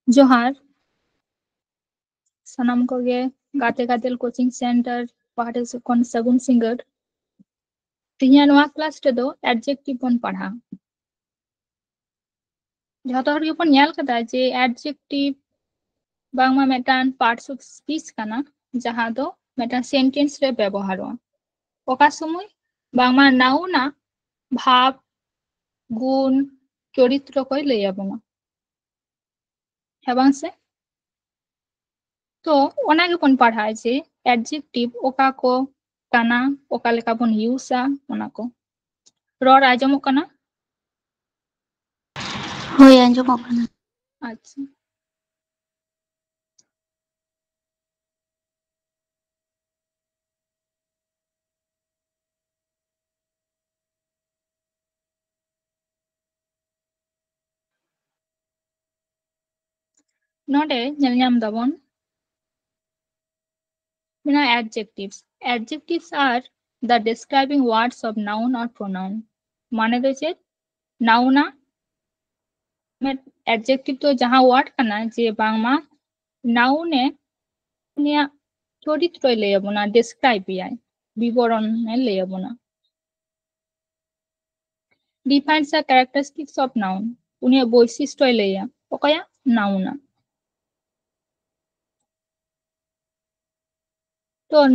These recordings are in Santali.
जोहार सानाम कोगे गाते गातेल कोचिंग सेंटर पाहटे से कोन सगुन सिंगर तिहिया नोआ क्लास रे दो एडजेक्टिव बन पढ़ा जहातो हर गेपन ᱧᱮᱞ कदा जे एडजेक्टिव बांगमा मेटान पार्ट्स ऑफ स्पीच काना जहां दो मेटान सेंटेंस रे व्यवहारो ओका समय बांगमा नाउना भाव गुण चरित्र कोई लैयाबोना हेबां से तो ओना गेपन पढ़ा जे एडजेक्टिव ओका को काना ओका लेका बन यूज़ा ओना को रोड आजमो काना होय आंजमोग काना। अच्छा नोडे ñel ñam दाबन Mina adjectives. Adjectives are the describing words of noun or pronoun. माने तो चेत नाउना में adjective तो जहाँ word कना जे बांगमा नाउने उनिया चरित्र लैयाबोना describe बियाय विवरण ने लैयाबोना defines the characteristics of noun उनिया वैशिष्ट्य लैया ओकया नाउना तो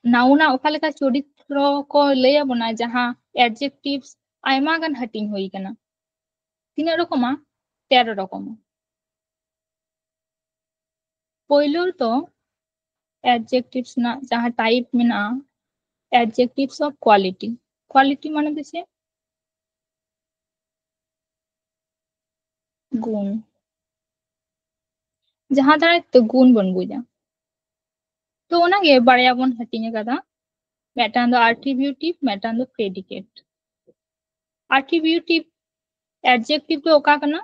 नाउना ओकालेका चरित्र को लैयाबोना जहाँ adjectives आयमा गान हटिंग हुई कना तीना रकमा 13 रकमा पहिलो तो adjectives ना जहाँ टाइप में ना adjectives of quality माने देसे गुण जहाँ दारा तो गुण बन बुझा तो ओना गे बाड़या बन हटिंग कदा मेटान दो attributive मेटान दो predicate attributive adjective तो ओका कना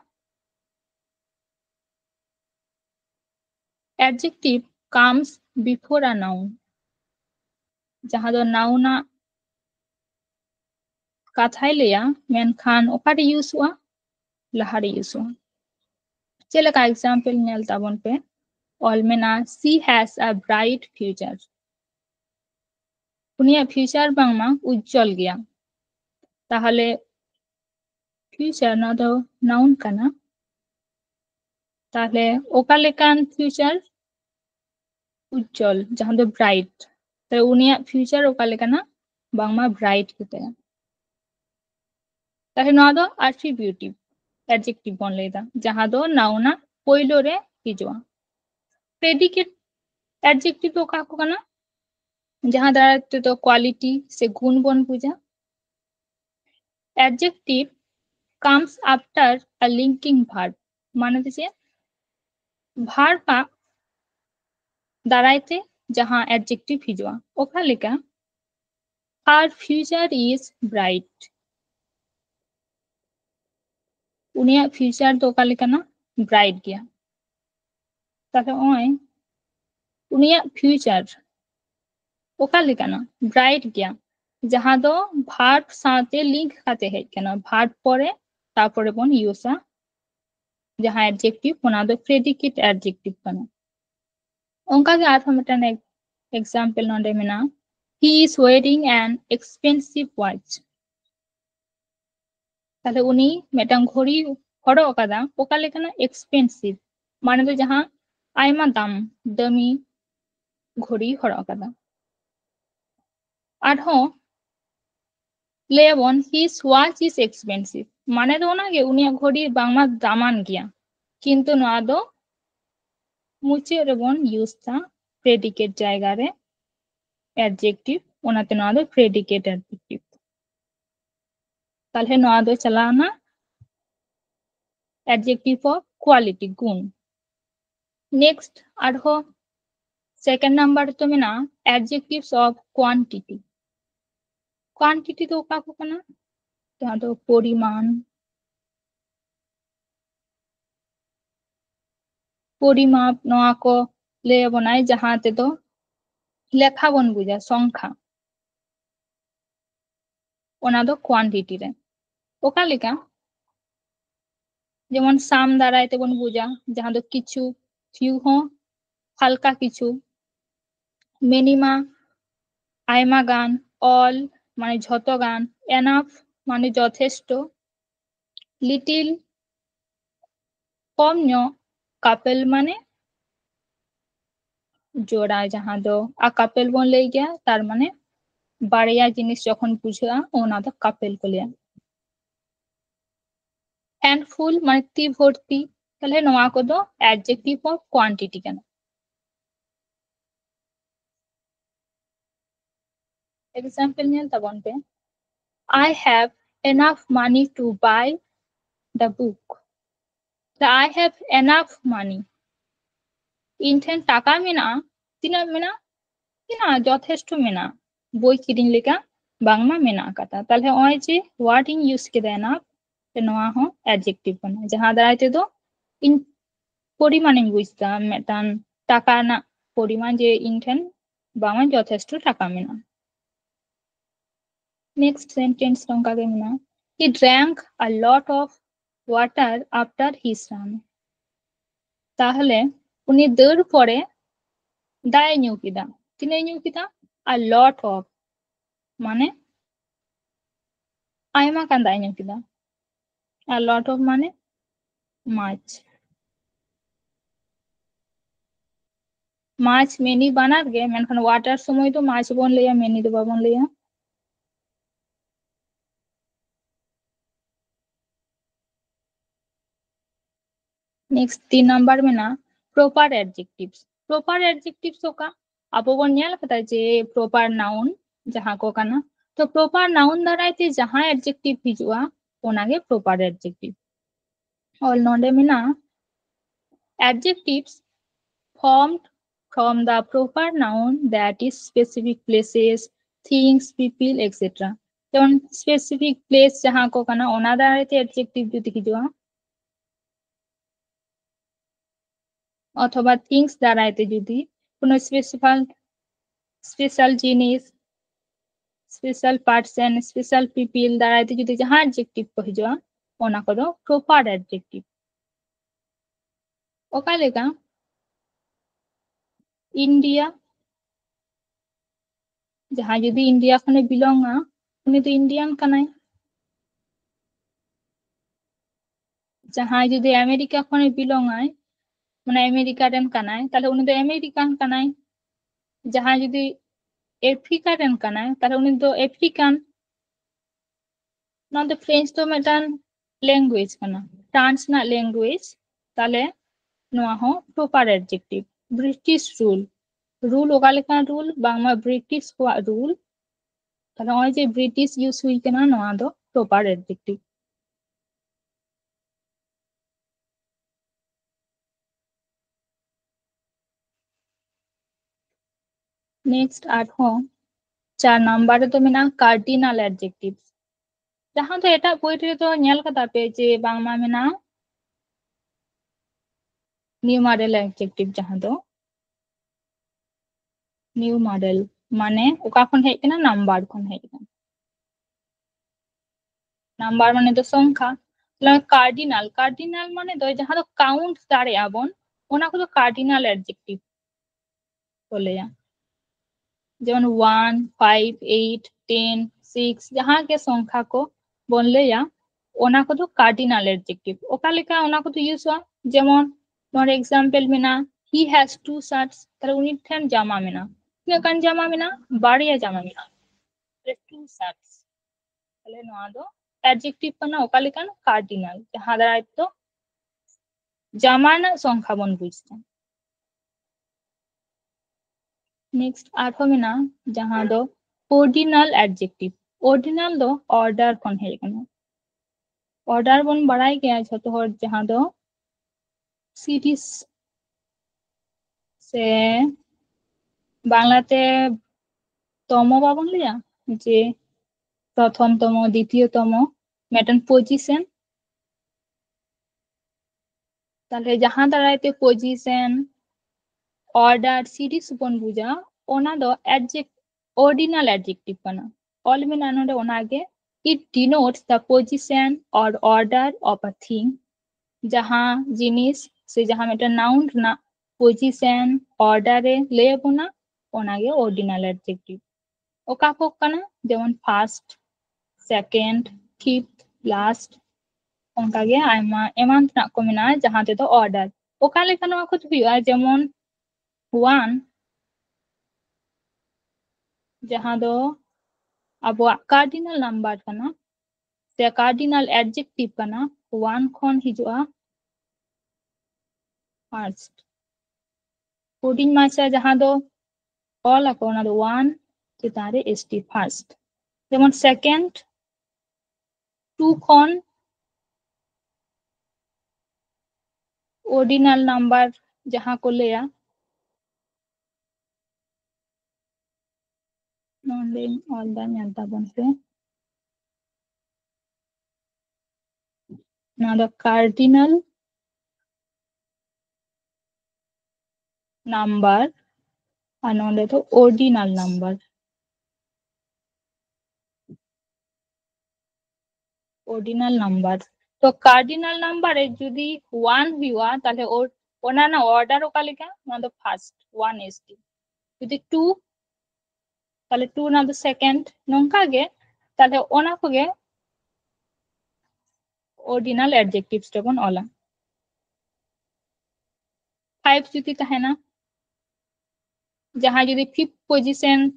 adjective comes before a noun जहाँ दो नाउना कथाई लिया मेनखान ओकाटे यूज हुआ लहारे यूज हुआ चले का एग्जांपल नेल ताबन पे ऑलमेना she has a bright future उनिया फ्यूचर बांगमा उज्जवल गया ताहले फ्यूचर ना दो नाउन काना ताहले ओका लेकान फ्यूचर उज्जवल जहां दो ब्राइट तो उनिया फ्यूचर ओका लेकाना बांगमा ब्राइट किते ताहले ना दो एट्रिब्यूटिव एडजेक्टिव बन लेदा जहां दो नाउना पहिलो रे हिजुआ प्रेडिकेट एडजेक्टिव तो का को काना जहां दारा तो क्वालिटी से गुण बन बुझा adjective comes after a linking verb माने जैसे verb का दारायते जहां adjective हिजुआ ओका लेका her future is bright उनिया फ्यूचर तो ओका लेका ना ब्राइट गया ताके ओए उनिया फ्यूचर ओका लेका ना ब्राइट गया जहां दो भार्ब साथे लिंक खाते है केना भार्ब परे तारपरे बन यूसा जहां एडजेक्टिव ओना दो प्रेडिकेट एडजेक्टिव कना ओंका के आर्थ मिटन एग्जांपल नोंडे मेना he is wearing an expensive watch ताले उनी मेटन घड़ी हरो कदा ओका लेकना एक्सपेंसिव माने तो जहां आयमा दाम दमी घड़ी हरो कदा आरो Lebon his watch is expensive माने तो ना गे उनिया घड़ी बांगमा दामान गया किंतु नोआ दो मुचे रेबन यूज था प्रेडिकेट जायगा रे एडजेक्टिव ओनाते नोआ दो प्रेडिकेट एडजेक्टिव ताले नोआ दो चलाना एडजेक्टिव ऑफ क्वालिटी गुण नेक्स्ट आरो सेकंड नंबर तो मेना एडजेक्टिव्स ऑफ क्वांटिटी तो का को कना जहां दो परिमाप नोआ को ले बनाए जहां ते तो लेखा बन बुझा संख्या ओना दो क्वांटिटी रे ओका लेका जेमन साम दाराय तेबन बुझा जहां दो किछु few हो हल्का किछु मिनिमा आयमा गान all माने झतो गान enough माने যথেষ্ট little कम नो couple माने जोड़ा जहां दो आ couple बोन ले गया तार माने बारिया जिनिस जखन बुझा ओना दो couple को लिया handful माने ती भर्ती ताहले नोआ को दो adjective of quantity केन example नेल तबन पे I have enough money to buy the book I have enough money इन ठेन टाका मेना तीना मेना तीना যথেষ্ট मेना বই কিরিং লেকা বাংমা মেনা কাতা তাহলে ওই যে ওয়ার্ড ইন ইউজ কেদা enough te noa ho adjective kana jaha darai te do in পরিমাণে বুঝতাম মেটান টাকা না পরিমাণ যে ইনঠেন বাংলা যথেষ্ট টাকা মেনা next sentence tongka ge mena he drank a lot of water after his run তাহলে উনি দৌড় পরে দায় নিউ কিদা তিনে নিউ কিদা a lot of মানে আইমা কান দায় নিউ কিদা a lot of মানে much much many বানার গে মেনখান ওয়াটার সময় তো much বন লইয়া many তো বাবন লইয়া नेक्स्ट 3 नंबर में ना proper adjectives का अब वो न्याल पता है जे proper noun जहाँ को करना तो proper noun दराई ते जहाँ adjective हिजुआ ओनागे proper adjective और नोंडे में ना adjectives formed from the proper noun that is specific places things people etc যেমন specific place जहाँ को करना ओना दराई ते adjective যদি হিजुआ অথবা থিংস দাঁড়াইতে যদি কোনো স্পেশাল জিনিস স্পেশাল পার্সন স্পেশাল পিপল দাঁড়াইতে যদি যাহা adjective কহিজা ওনা কদো proper adjective ओका लेगा इंडिया जहाँ यदि इंडिया खने बिलोंग आ उन्हें तो इंडियन कनाई जहाँ यदि अमेरिका खने बिलोंग आए माने अमेरिका रेन कनाई ताले उन्हें तो अमेरिकन कनाई जहाँ यदि अफ्रीका रेन कनाई ताले उन्हें तो अफ्रीकन ना तो फ्रेंच तो मेटान लैंग्वेज कना फ्रांस ना लैंग्वेज ताले नोआ हो proper adjective ब्रिटिश रूल ओका लेका रूल बांगमा ब्रिटिश को रूल ताले ओय जे ब्रिटिश यूज हुई कना नोआ दो proper adjective नेक्स्ट 8 हो 4 नंबर तो मेना कार्डिनल एडजेक्टिव्स जहां तो एटा पोइट्री तो न्याल कता पे जे बांगमा मेना न्यू मॉडल एडजेक्टिव जहां दो न्यू मॉडल माने ओका खन हेज कना नंबर खन हेज कना नंबर माने तो संख्या कार्डिनल कार्डिनल माने दो जहां तो काउंट दारे आबन ओना को तो कार्डिनल एडजेक्टिव बोलेया যেমন 1 5 8 10 6 जहां के संख्या को बोलले या ओना को तो कार्डिनल एडजेक्टिव ओका लेका ओना को तो यूज हुआ जेमन फॉर एग्जांपल मेना ही हैज टू शर्ट्स तर उनी ठेन जामा मेना के कान जामा मेना बाड़िया जामा मेना टू शर्ट्स तले नोआ दो एडजेक्टिव कना ओका लेका कार्डिनल जहां दाराय तो जामाना संख्या बन बुझते नेक्स्ट 8 में ना जहां दो ऑर्डिनल एडजेक्टिव ऑर्डिनल दो ऑर्डर कोन हे कना ऑर्डर बन बड़ाई गया छतो हर जहां दो सीरीज से बांग्लाते तमो बाबन लिया जे प्रथम तम द्वितीय तम मेटन पोजीशन ताले जहां दारायते पोजीशन ऑर्डर सीरीज बन बुझा ओना दो एडजेक्ट ऑर्डिनल एडजेक्टिव कना ऑल में नानो दो ओना गे it denotes the position or order of a thing जहाँ जिनिस से जहाँ मिटन नाउन ना पोजीशन ऑर्डर रे ले बोना ओनागे ऑर्डिनल एडजेक्टिव ओका को कना जेमन फर्स्ट सेकंड फिफ्थ लास्ट ओनकागे आयमा एमान तना को मेना जहाँ ते तो ऑर्डर ओका लेखा नवा कुछ हुआ जेमन वन जहाँ दो अब कार्डिनल नंबर कना से कार्डिनल एडजेक्टिव कना वन खन हिजुआ फर्स्ट हुडिंग माछा जहाँ दो all ako ona do one चेतान रे st फर्स्ट जेमन सेकंड टू खन ऑर्डिनल नंबर जहाँ को लेया नोंडे ऑल दा नेलता बनसे ना द कार्डिनल नंबर और नोंडे तो ऑर्डिनल नंबर ऑर्डिनल नंबर तो कार्डिनल नंबर है जुदी वन हुआ ताले ओना ना ऑर्डर ओका लेका ना द फर्स्ट वन st जुदी टू ताले टू ना द सेकंड नोंका गे ताले ओना को गे ऑर्डिनल एडजेक्टिव्स टेबन ओला फाइव जुदी तहेना जहाँ जुदी फिफ्थ पोजीशन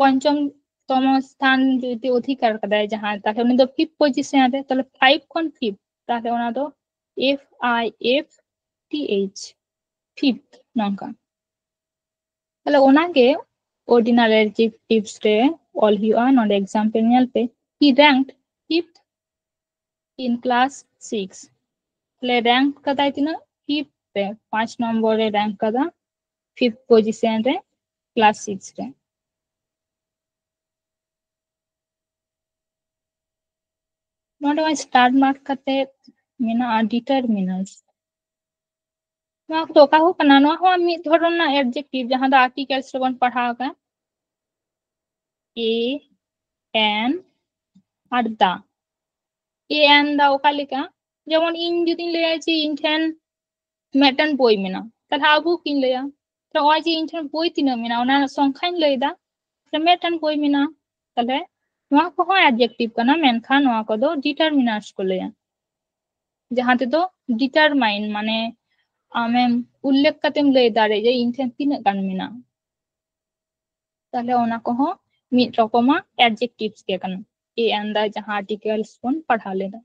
पंचम तम स्थान जुदी अधिकार कदाय जहाँ ताले उनी दो फिफ्थ पोजीशन रे ताले फाइव खन फिफ्थ ताले ओना दो FIFTH फिफ्थ नोंका ताले ओना के ऑर्डिनल एडजेक्टिव्स रे ऑल हुआ नोंडे एग्जांपल नेल पे he ranked fifth in class 6 ताले रैंक कदाय तिना फिफ्थ पे 5 नंबर रे रैंक कदा फिफ्थ पोजीशन रे क्लास 6 रे नोंडे स्टार मार्क कते मेना डिटरमिनर्स ना तो का हो कना नो हो मी धरन ना एडजेक्टिव जहां द आर्टिकल्स रे बन पढ़ा का a n और दा a n दा ओका लेका जेमन इन जुदी लेया जे इन ठेन मेटन बोय मेना तला आबू किन लेया तो आज इन ठेन बोय तिना मेना ओना संख्यान लेदा तो मेटन बोय मेना तले नोआ को हो एडजेक्टिव कना मेनखा नोआ को दो डिटरमिनर्स को लेया जहां ते तो डिटरमाइन माने आमेम उल्लेख कतेम लay दारे जे इन ठेन तिना गान मेना ताले ओना को हो मिट रकमा एडजेक्टिव्स के कना ए अंदा जहां आर्टिकल्स बन पढ़ा लेना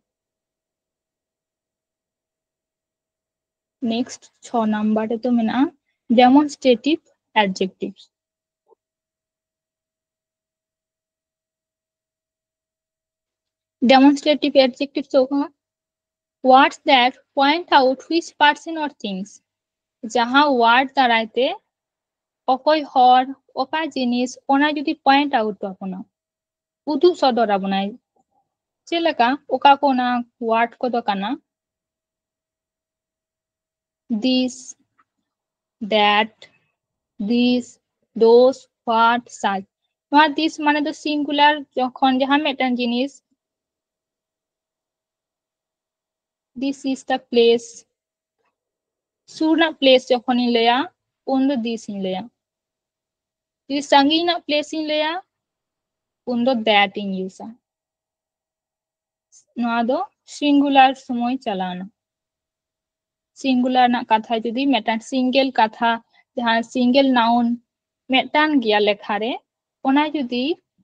नेक्स्ट 6 नंबर रे तो मेना डेमोन्स्ट्रेटिव एडजेक्टिव्स डेमोन्स्ट्रेटिव एडजेक्टिव्स तो का words that point out which person or things जहां वर्ड दारायते अकोय हर ओका जिनिस ओना जुदी पॉइंट आउट अपना उदु सदर बनाय चेलका ओका कोना वर्ड को दो कना this that this those what such नोआ this माने तो सिंगुलर जखन जहां मेटन जिनिस this is the place सुरना प्लेस जखन इन लेया उन दिस इन लेया जुदी संगीना प्लेस इन लेया उन दैट इन यूसा नोआ दो सिंगुलर समय चलाना सिंगुलर ना कथा जुदी मेटन सिंगल कथा जहां सिंगल नाउन मेटन गिया लेखा रे ओना जुदी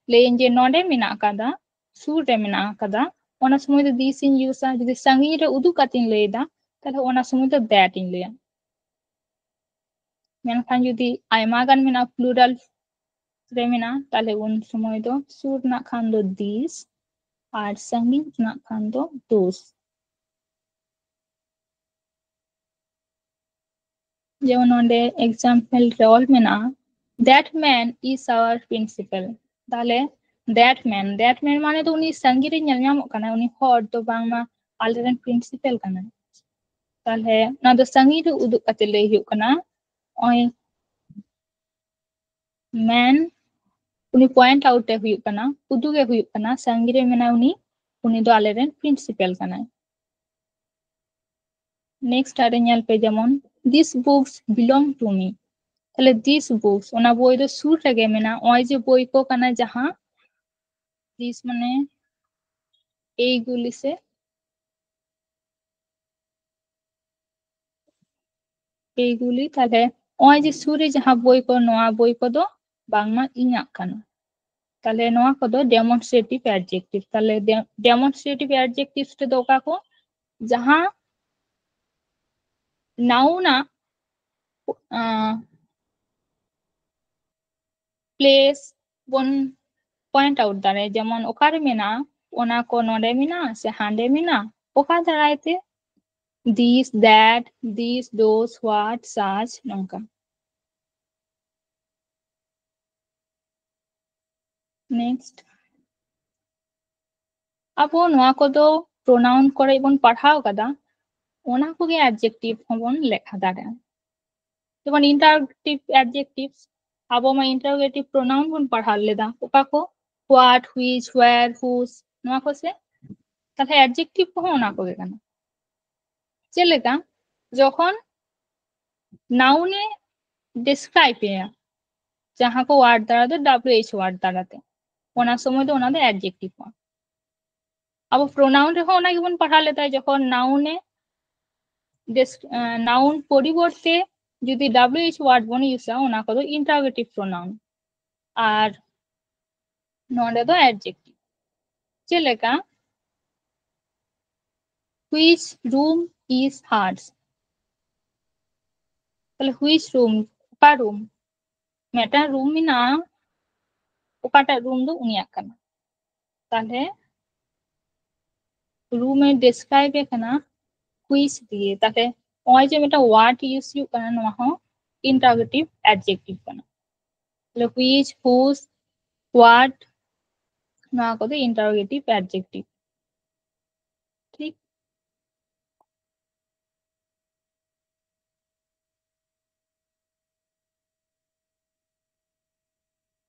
लेन जे नोडे मेना कादा सुर रे मेना कादा ओना समय दो दिस इन यूसा जुदी संगी रे उदु कातिन लेदा ताले ओना समय दो दैट इन लेया मेनखान जुदी आयमा गान मेना प्लुरल रे मेना ताले उन समय दो सुर ना खान दो दिस और संगी ना खान दो दोस जेमन ओंडे एग्जांपल रे ऑल मेना that man is our principal ताले that man माने तो उनी संगी रे ñel ñamok kana उनी हर तो बांगमा आलेरन प्रिंसिपल kana ताले ना दो संगी रे उदुक कते ले हुयु kana ओय man उनी पॉइंट आउट हुयु kana उदुगे हुयु kana संगी रे मेना उनी दो आलेरन प्रिंसिपल kana नेक्स्ट आरे नेल पे जेमन this books belong to me তাহলে দিস বুকস ওনা বই দো সুর রেগে মেনা ওই যে বই কো কানা যাহা দিস মানে এইগুলি সে এইগুলি তাহলে ওই যে সুরে যাহা বই কো নোয়া বই কো দো বাংমা ইñাক কানা তাহলে নোয়া কো দো ডেমনস্ট্রেটিভ অ্যাডজেক্টিভ তাহলে ডেমনস্ট্রেটিভ অ্যাডজেক্টিভস তে দো কা কো যাহা নাউনা प्लेस बन पॉइंट आउट दारे जेमन ओकारे मेना ओना को नोडे मेना से हांडे मेना ओका दारायते this that this those what such नंका नेक्स्ट अबो नोआ को दो प्रोनाउन करे बन पढ़ाओ कदा ओना को गे एडजेक्टिव होबन लेखा दारे जेमन इंटररोगेटिव एडजेक्टिव्स अबो मा इंटररोगेटिव प्रोनाउन बन पढ़ा लेदा ओका को व्हाट व्हिच वेयर हुज नोआ को से তাহলে অ্যাডজেক্টিভ কো ওনা को गे काना चलेगा যখন নাউনে describe या जहाँ को वार्ड द्वारा दो WH वार्ड द्वारा ते ओना समय दो ओना दो एडजेक्टिव मा अब प्रोनाउन रे ओना गिबन पढ़ा लेता है যখন নাউনে নাউন পরিবর্তে যদি WH ওয়ার্ড বন ইউসা ওনা को दो इंटरोगेटिव प्रोनाउन আর नोडे दो एडजेक्टिव चलेगा which room is hers তাহলে which room का रूम मेटा रूम मिना ओकाटा रूम दो उनिया काना তাহলে रूमे डिस्क्राइब करना which दिए ताकि ओय जे मेटा व्हाट यूज यू करना नोआ हो इंटरोगेटिव एडजेक्टिव करना ले which whose what नोआ को दे इंटरोगेटिव एडजेक्टिव ठीक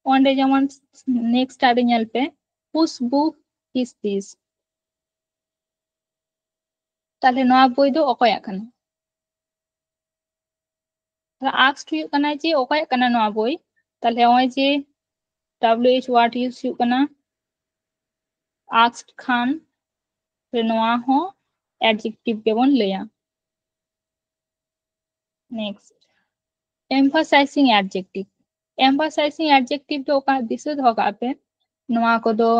ओंडे जेमन नेक्स्ट आरे नेल पे whose book is this ताले नोआ बोई दो ओकया कना ताले आस्क्ड यू कना जे ओकया कना नोआ बोई ताले ओय जे WH what यूज यू कना asked खान फिर नोआ हो एडजेक्टिव केबन लेया next emphasizing adjective emphasizing adjective तो का दिसो होगा पे नोआ को दो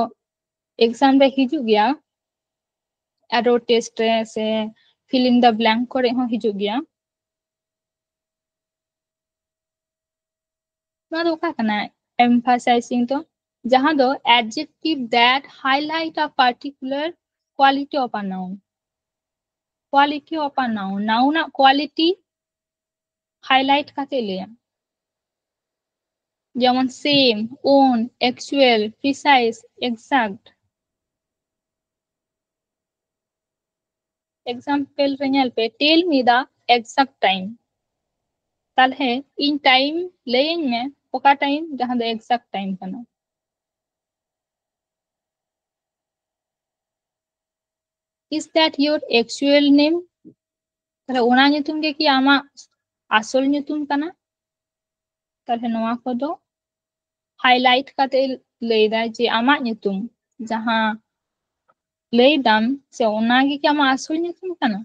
एग्जाम रे हिजु गया एरो टेस्ट रे से फिल इन द ब्लैंक करे हो हिजु गया ना तो का कना emphasizing तो जहां दो adjective that highlight a particular quality of a noun noun ना quality highlight काते ले যেমন same on actual precise exact example रे नेल पे tell me the exact time ताले इन टाइम लेइन में ओका टाइम जहां द एग्जैक्ट टाइम कना is that your actual name ताले ओना nyutum ge ki ama asol nyutum kana ताले नोआ को दो हाईलाइट काते लेदा जे ama nyutum जहां लेदाम से ओना ge ki ama asol nyutum kana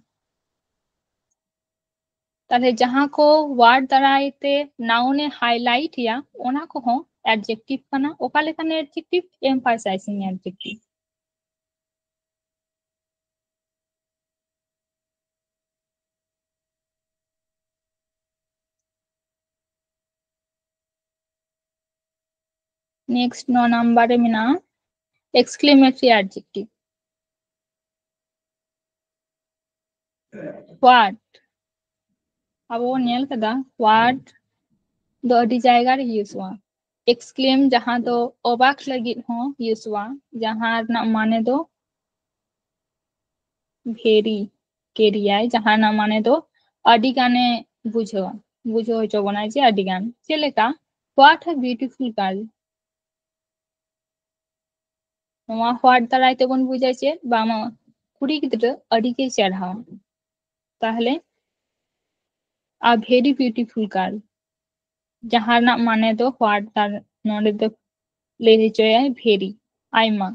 ताले जहां को वर्ड दराइते नाउने हाईलाइट या ओना को हो एडजेक्टिव कना ओका लेखन एडजेक्टिव एम्फासाइजिंग एडजेक्टिव नेक्स्ट 9 नंबर रे मिना एक्सक्लेमेटरी एडजेक्टिव व्हाट अब वो नेल कदा व्हाट दो अडी जायगा रे यूजवा एक्सक्लेम जहां दो अबाक लगी हो यूजवा जहां ना माने दो भेरी केरियाय जहां ना माने दो अडी गाने बुझो बुझो हो बनाय जे अडी गान चलेका व्हाट अ ब्यूटीफुल गर्ल नोआ व्हाट दराइते बन बुझाय जे बामा कुड़ी गिद्र अडी के चढ़ा ताहले a very beautiful girl जहाँ रना माने दो what तार नोंडे दो ले हिचोया very आयमा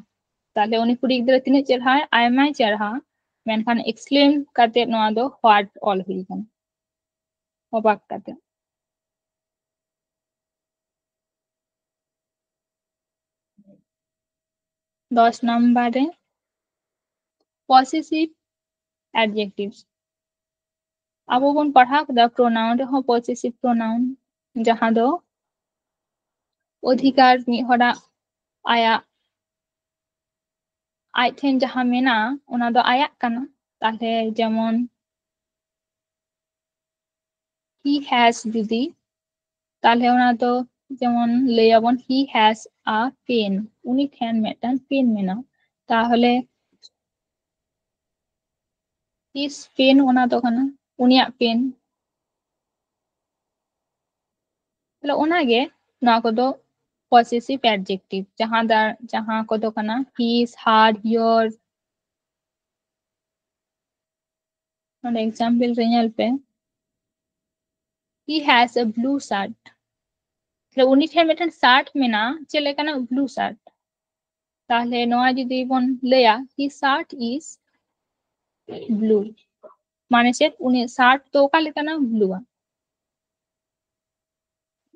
ताहले उनी कुड़ी गिदरा तिने चेरहा आयमाय चेरहा मेनखान एक्सप्लेन काते नोआ दो what ऑल हुई कन अबाक काते 10 नंबरे possessive adjectives अब बन पढ़ा कदा pronoun हो possessive pronoun जहाँ दो अधिकार मी हरा आया आय ठेन जहाँ मेना उना दो आया कना ताहले जेमन he has जुदी ताहले उना दो जेमन लेयाबन he has a pen उनी ठेन मेटन पेन मेना ताहले his pen उना दो कना उनिया पेन ताहले उना गे ना को दो possessive adjective जहाँ को दो कना his her your और एग्जांपल रेनल पे he has a blue shirt ताहले उनी ठेन मेटन shirt मेना चले कना blue shirt ताहले नोआ जुदी बन लेया his shirt is blue माने चेत उनी shirt तो का लेकना blue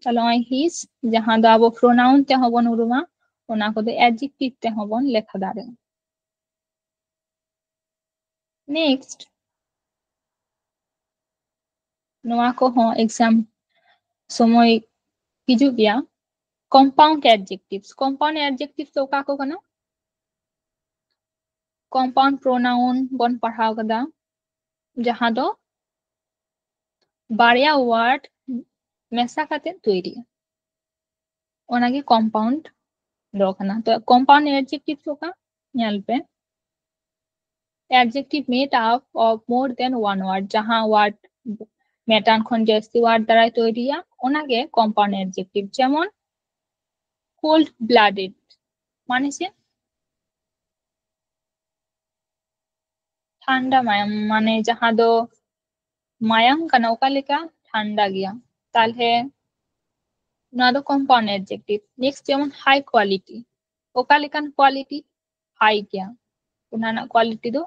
ताहले his जहाँ दो आबो pronoun ते हबन उरुमा ओना को दो adjective ते हबन लेखा दारे नेक्स्ट नोआ को हो एग्जाम समय हिजु गया compound adjectives तो का को कना compound pronoun बन पढ़ाव कदा जहाँ दो बारिया word मेसा काते तोइरी ओनागे compound दो कना तो compound adjectives तो का ᱧᱮᱞ पे adjective made up of more than one word जहाँ word मेटान खन जास्ती word द्वारा तोइरिया ओनागे compound adjective जेमन cold blooded माने से ठंडा मायम माने जहाँ दो मायम कना ओका लेका ठंडा गया तालहे ना दो compound adjective next जेमन high quality ओका लेकान quality high गया उनाना quality दो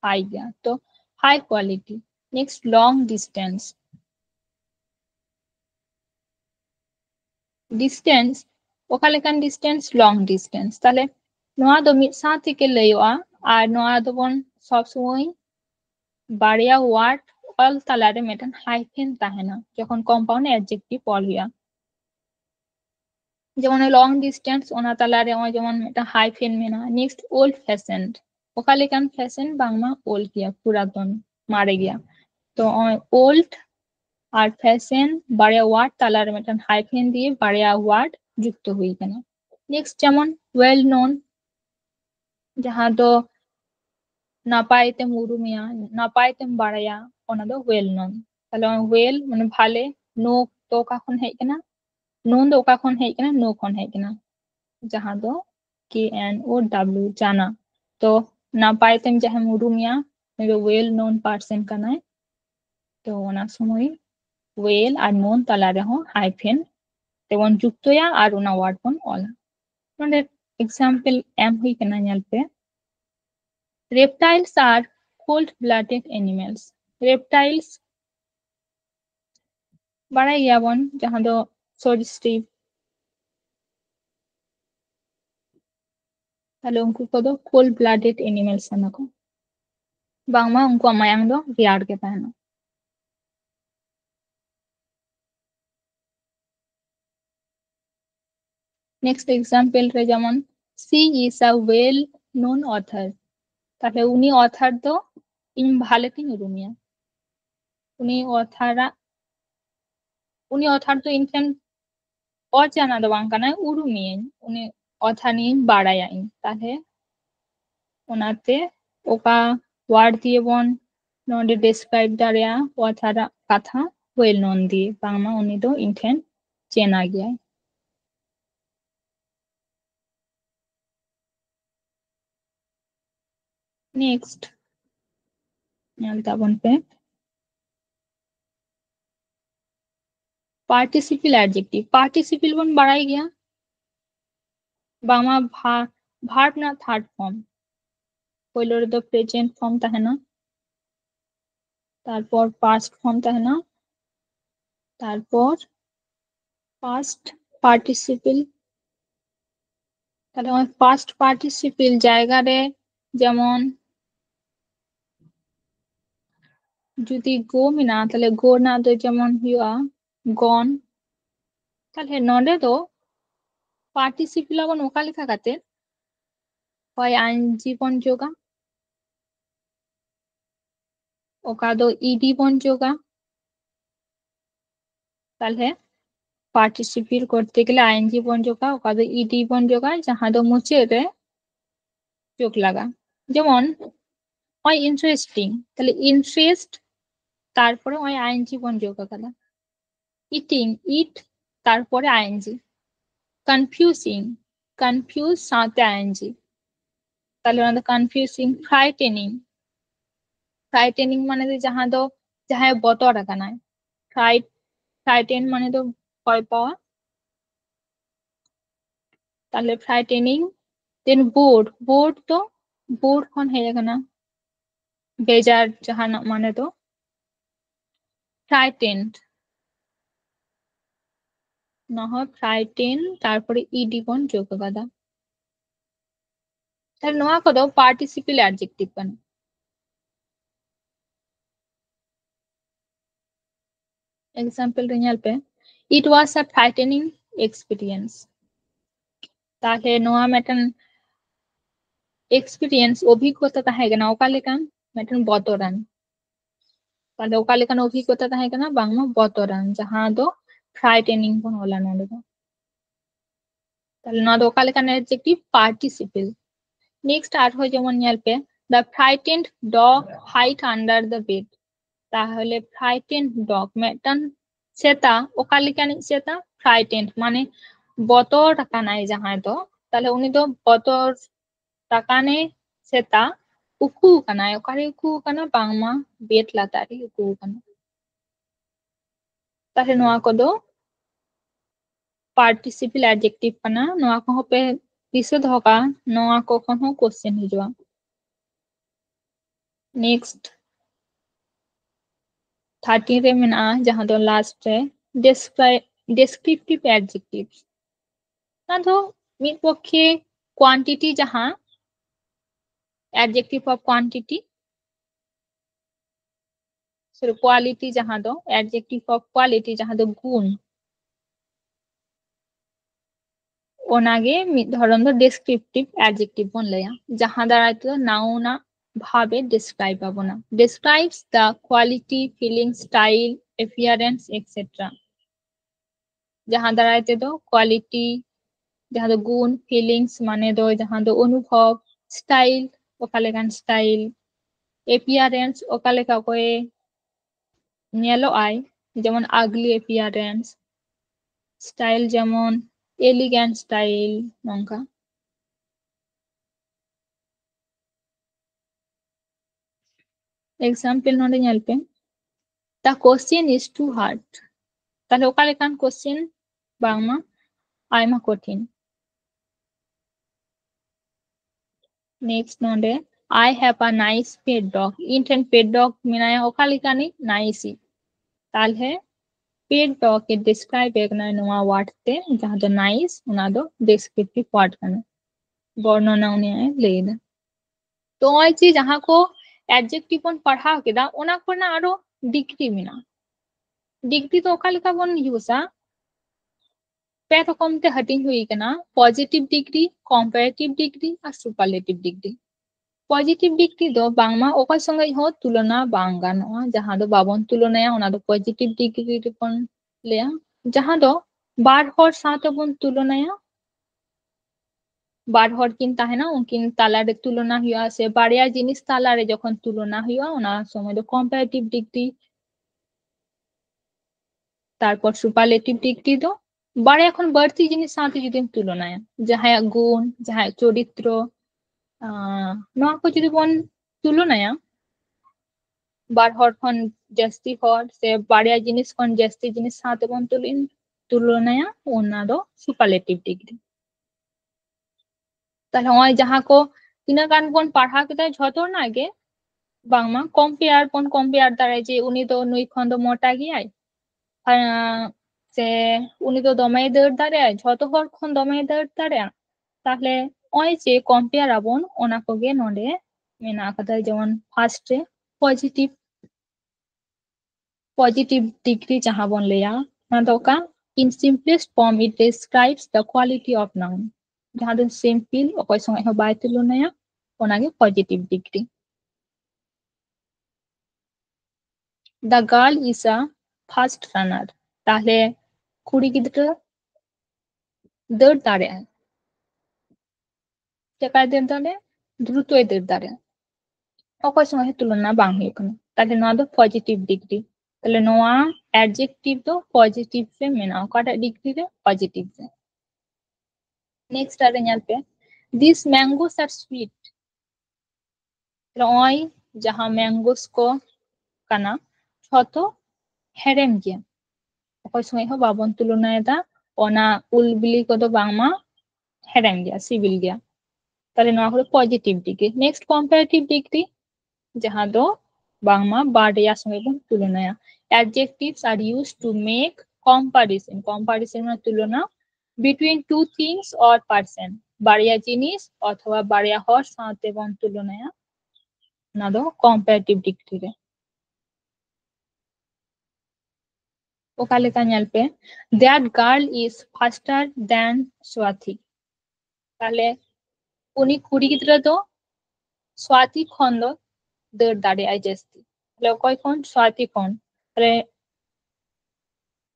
high गया तो high quality next long distance ओका लेकान distance long distance ताले नोआ दो मिद साथ के लयोआ आर नोआ दो बन सब समय बारिया word ऑल तालारे मेटन हाइफेन ताहेना जखन compound adjective ऑल हुआ যেমন লং ডিস্টেন্স ওনা তালারে ওই যেমন এটা হাইফেন মেনা নেক্সট ওল্ড ফ্যাশনড ওকালে কান ফ্যাশন বাংলা ওল্ড গিয়া পুরাতন মারে গিয়া তো ওল্ড আর ফ্যাশন বাড়িয়া ওয়ার্ড তালারে মেটান হাইফেন দিয়ে বাড়িয়া ওয়ার্ড যুক্ত হই কেন নেক্সট যেমন ওয়েল নোন যাহা তো নাপাইতে মুরুমিয়া নাপাইতে বাড়াইয়া ওনা দো ওয়েল নোন তাহলে ওয়েল মানে ভালে নো তো কখন হেই কেনা নুন दो का खन है केना नो खन है केना जहां दो KNOW जाना तो ना पाइतम जहां मुरुमिया मेरे वेल नोन पर्सन कना तो ओना समय वेल और नोन तला रे हो हाइफेन तेवन जुक्तया और ओना वर्ड बन ऑल नोंडे एग्जांपल एम हुई केना नेल पे reptiles are cold blooded animals reptiles बड़ा याबन जहां दो सरीसृप ताले उनको को दो cold blooded animals sana ko bangma उनको mayang दो रियार के ताहेना नेक्स्ट एग्जांपल रे जेमन she is a well known author ताहले उनी ऑथर दो इन भाले तीन उरुमिया उनी ऑथर तो इनफेन अजाना दो बांग काना उरुमिया उनी ऑथर नि बाड़ाया इन ताहले ओनाते ओका वर्ड दिए बन नोंडे डिस्क्राइब दारिया ऑथर कथा वेल नोन दिए बांगमा उनी दो इनफेन चेना गया नेक्स्ट ᱧᱮᱞ ᱛᱟᱵᱚᱱ ᱯᱮ पार्टिसिपल एडजेक्टिव पार्टिसिपल बन बाड़ाई गया बांगमा भार्ब ना थर्ड फॉर्म पहले रे दो प्रेजेंट फॉर्म तहना तारपर पास्ट फॉर्म तहना तारपर पास्ट पार्टिसिपल ताहले पास्ट पार्टिसिपल जायगा रे जेमन जुदी गो मिना ताहले गो ना दो जेमन हुआ गॉन ताहले नोडे दो पार्टिसिपल बन ओका लेखा काते হয় আইনজি বন যোগা ওকা দো ইডি বন যোগা তাহলে পার্টিসিপেট করতে গেলে আইনজি বন যোগা ওকা দো ইডি বন যোগা যাহা দো মুছে রে যোগ লাগা যেমন ওই ইন্টারেস্টিং তাহলে ইন্টারেস্ট তারপরে ওই আইনজি বন যোগা কালা ইটিং ইট তারপরে আইনজি কনফিউজিং কনফিউজ সাথে আইনজি তাহলে ওনা কনফিউজিং ফ্রাইটেনিং ফ্রাইটেনিং মানে যাহা দো যাহা বতর কানায় ফ্রাইটেন মানে তো ভয় পাওয়া তাহলে ফ্রাইটেনিং দেন বোর্ড তো বোর্ড খন হেয়া কানা বেজার যাহা মানে তো ফ্রাইটেন্ড না হয় ফ্রাইটেন তারপরে ইডি বন যোগ কাদা তাহলে নোয়া কদো পার্টিসিপল এডজেক্টিভ কানা एग्जाम्पल रे ñal पे it was a frightening experience ताहले नोआ मेटन एक्सपीरियंस অভিজ্ঞতা তাহে গনা ওকা লেকান মেটন বতরান তাহলে ওকা লেকান অভিজ্ঞতা তাহে গনা বাংলা বতরান যাহা দো ফ্রাইটেনিং বন ওলা নলে তাহলে না দো ওকা লেকান এডজেক্টিভ পার্টিসিপল नेक्स्ट আর হয় যেমন ñal पे the frightened dog hid under the bed তাহলে ফ্রাইটেন্ড ডগ মেটন সেতা ওকা লেকান সেতা ফ্রাইটেন্ড মানে বতর কানাই যাহা দো তাহলে উনি তো বতর takane seta uku kana okare uku kana bangma bet latari uku kana tahe noa kodo participle adjective kana noa ko pe bisod hoka noa ko kon ho question hijwa next 13 re mena jaha do last re descriptive adjectives na do mit pokhe quantity jaha adjective of quantity so quality jaha do adjective of quality jaha do gun ओनागे मिद धरन दो descriptive adjective बन लया जहां द्वारा तो noun Bhave describe पाबोना describes the quality feeling style appearance etc जहां द्वारा तो quality जहां दो गुण feelings माने दो जहां दो अनुभव style ओकालेकान style appearance ओकालेका कोए नेलो आय जेमन ugly appearance style जेमन elegant style नंका example नोडे ñal पे the question is too hard তাহলে ওকালেকান question বাংলা আইমা কঠিন next नोडे I have a nice pet dog intent pet dog मिनाया ओकालेकानी nice ताहले pet dog के describe एकना नोआ word ते जहां दो nice उना दो descriptive word कना वर्णना उन्हें लेदा तो ओई चीज जहां को एडजेक्टिव बन पढ़ा केदा ओना कोना आरो डिग्री मिना डिग्री तो ओकालेका बन यूजा पे रकम ते हटिंग हुई कना पॉजिटिव डिग्री कंपैरेटिव डिग्री और सुपरलेटिव डिग्री पॉजिटिव डिग्री दो बांगमा ओका संगे हो तुलना बांगा नो जहां दो बाबन तुलनाया ओना दो पॉजिटिव डिग्री रिपन लेया जहां दो बार हर साथ बन तुलनाया बार हर किन ताहेना उनकिन तालारे तुलना हुआ से बारिया जिनिस तालारे जखन तुलना हुआ ओना समय दो कंपैरेटिव डिग्री तारपर सुपरलेटिव डिग्री दो बारे এখন বাড়তি জিনিস সাথে যদি তুলনায় যাহায়া গুণ যাহায়া চরিত্র নোয়া কো যদি বন তুলনায় bar hor khon jasti hor se barya jinis khon jasti jinis saate bon tulonaya ona do superlative degree তাহলে ওই যাহা কো তিনা গান বন পাড়া কেদা ঝতর না গে বাংমা কম্পেয়ার দাঁড়ায় যে উনি তো নুই খন ᱫᱚ ᱢᱚᱴᱟ ᱜᱮᱭᱟᱭ ᱥᱮ ᱩᱱᱤ ᱫᱚ ᱫᱚᱢᱮᱭ ᱫᱟᱹᱲ ᱫᱟᱲᱮᱭᱟᱜᱼᱟ ᱡᱷᱚᱛᱚ ᱦᱚᱲ ᱠᱷᱚᱱ ᱫᱚᱢᱮᱭ ᱫᱟᱹᱲ ᱫᱟᱲᱮᱭᱟᱜᱼᱟ তাহলে ওই যে কম্পেয়ার আবন ওনা কোগে নডে মেনা আকাদা যেমন ফার্স্ট রে পজিটিভ ডিগ্রি যাহা বন লেয়া না দোকা in simplest form it describes the quality of noun jaha do simple okoy songe ho bai tulunaya onage positive degree the girl is a fast runner তাহলে কুড়ি গিদ্রা দৌড় দাঁড়ায় টেকায় দৌড় দাঁড়ায় দ্রুতই দৌড় দাঁড়ায় okoy songe tulona bang huyuk kana তাহলে noa do positive degree তাহলে noa adjective do positive se mena okata degree re positive se next are nyalpe these mangoes are sweet oi jaha mangoes ko kana jhoto herem gya okoy songe ho babon tulona eda ona ulbili kodo bangma herem gya sibil gya তাহলে noa holo positive degree next comparative degree jaha do bangma barya songe bon tulonaya adjectives are used to make comparison na tulona between two things or person barya jinis অথবা barya hor saate bon tulonaya na do comparative degree re okale ka nyalpe that girl is faster than Swathi তাহলে উনি কুড়ি গিদ্রা তো স্বাতি খন do দৌড় দাঁড়ায় jasti তাহলে অকয় খন স্বাতি খন তাহলে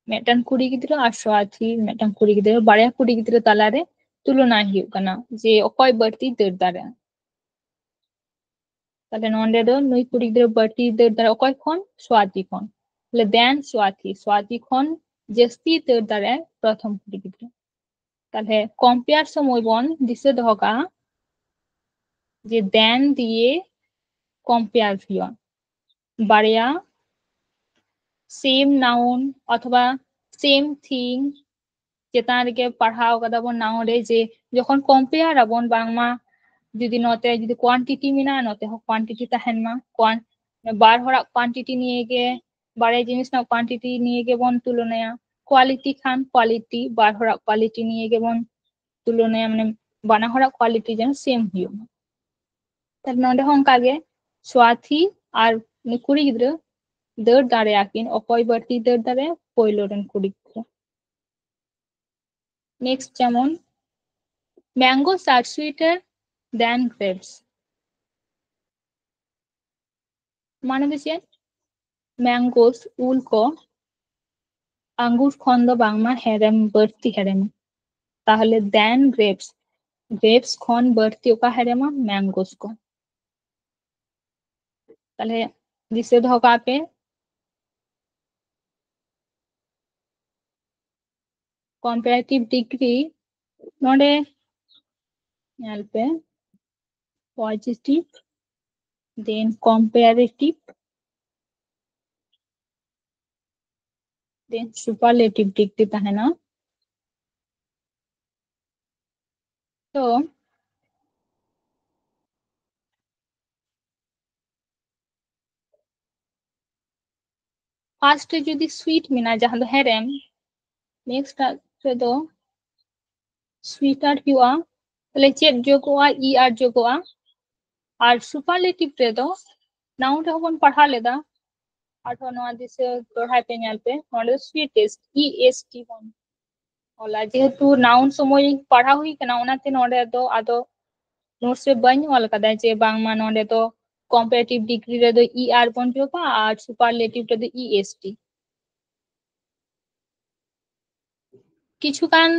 মেটান কুড়ি গিদ্রা আর স্বাতি মেটান কুড়ি গিদ্রা বাড়িয়া কুড়ি গিদ্রা তালারে তুলনা হিউ কানা যে অকয় বাড়তি দৌড় দাঁড়ায় তাহলে নন্ডে do নুই কুড়ি গিদ্রা বাড়তি দৌড় দাঁড়ায় অকয় খন স্বাতি খন তাহলে দেন স্বাতি খন jasti দৌড় দাঁড়ায় প্রথম কুড়ি গিদ্রা তাহলে কম্পেয়ার সময় বন দিছে ধকা যে দেন দিয়ে কম্পেয়ার হিয়া বাড়িয়া সেম নাউন অথবা সেম থিং চেতান রেগে পড়াও কাদা বন নাউন রে যে যখন কম্পেয়ার আবন বাংমা যদি নতে যদি কোয়ান্টিটি মিনা নতে ho quantity tahen ma বার হরা কোয়ান্টিটি নিয়ে গে বারে জিনিস না কোয়ান্টিটি নিয়ে গে বন তুলনায়া কোয়ালিটি খান কোয়ালিটি বার হরা কোয়ালিটি নিয়ে গে বন তুলনায়া মানে বানা হরা কোয়ালিটি যেন সেম হিও তার নন্ডে হং কাগে স্বাথি আর কুড়ি গিদ্রা দৌড় দাঁড়ায় আকিন অকয় বাড়তি দৌড় দাঁড়ায় পয়লো রেন কুড়ি গিদ্রা নেক্সট যেমন ম্যাঙ্গোস আর সুইটার দেন গ্রেপস মানে হচ্ছে ম্যাঙ্গোস উল ko আঙ্গুর খন do bangma herem বাড়তি herem তাহলে দেন গ্রেপস খন বাড়তি ওকা হেরেমা ম্যাঙ্গোস ko তাহলে দিছে ধকা pay comparative degree node nyalpe positive then comparative then superlative degree tahena তো ফার্স্ট যদি সুইট মিনা যাহা দো হেরেম নেক্সট আছে দো সুইটার হিওয়া তাহলে চেক যোগোয়া ই আর যোগোয়া আর সুপারলেটিভ রে দো নাউন রে হবন পড়া লেদা আঠো নোয়া দিছে পড়াই পে nyalpe নলে সুইটেস্ট EST বন ওলা যেহেতু নাউন সময় পড়া হুই কেনা ওনাতে নলে দো আদো নোটস রে বাই ওলা কাদা যে বাংমা নলে দো comparative degree রে দো ER বন যোগা আর সুপারলেটিভ রে দো EST কিছু কান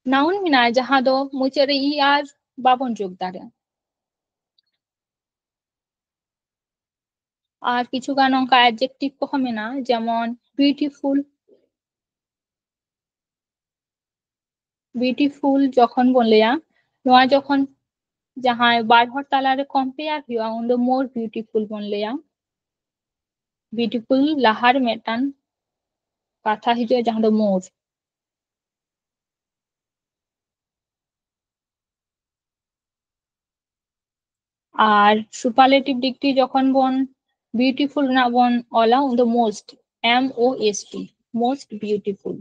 নাউন মিনা যাহা দো মুচেরে ER বাবন যোগ দাঁড়ে আর কিছু গান অঙ্কা অ্যাডজেক্টিভ কহ মেনা যেমন বিউটিফুল যখন বললেয়া নোয়া যখন যাহা বার হর তালারে কম্পেয়ার হিয়া উন দো মোর বিউটিফুল বললেয়া beautiful lahar metan katha hijua jahan do more আর সুপারলেটিভ ডিগ্রি যখন বন বিউটিফুল না বন অলা উন the most MOST most beautiful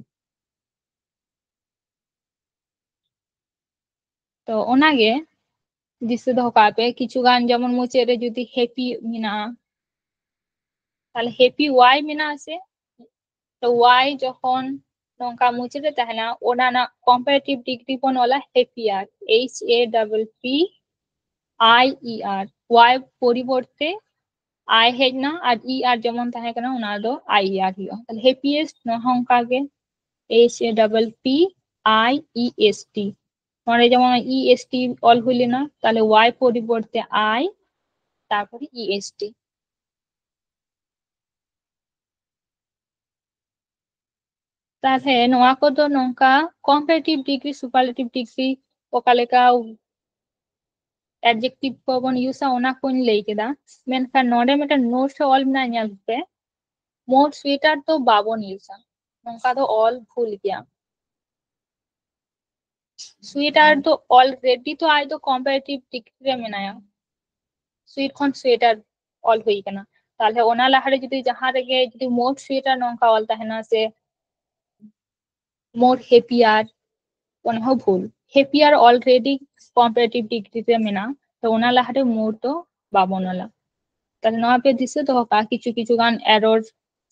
তো ওনাগে দিশে দহ কাপে কিছু গান যেমন মুচেরে যদি হ্যাপি মিনা তাহলে হ্যাপি ওয়াই মিনা আছে তো ওয়াই যখন নঙ্কা মুচেরে তাহনা ওনা না কম্পারেটিভ ডিগ্রি বন অলা হ্যাপিয়ার HAPPIER ওয়াই পরিবর্তে আই হেজ না আর আর যেমন তাহে কানা ওনা দো IER হিও তাহলে হ্যাপিয়েস্ট নহংকা গে HAPPIEST মানে যেমন EST অল হইলে না তাহলে ওয়াই পরিবর্তে আই তারপরে EST তাহলে নোয়া কো দো নংকা কম্পারেটিভ ডিগ্রি সুপারলেটিভ ডিগ্রি ওকালেকা adjective ko bon usa ona kon lei keda menkhan node meta note se all na nyal pe more sweeter to babon usa nongka do all bhul gya sweeter to already to ai to comparative degree re menaya sweet kon sweeter all hui kana তাহলে ওনা লাহারে যদি যাহা রেগে যদি মোর সুইটার নংকা অল তাহেনা সে মোর হ্যাপিয়ার ওনা ভুল হ্যাপিয়ার অলরেডি কম্পারেটিভ ডিগ্রিতে মেনা তো ওনা লাহারে মোর তো বাবনলা তাহলে নয়া पे दिसे तो का किछु किछु गान एरर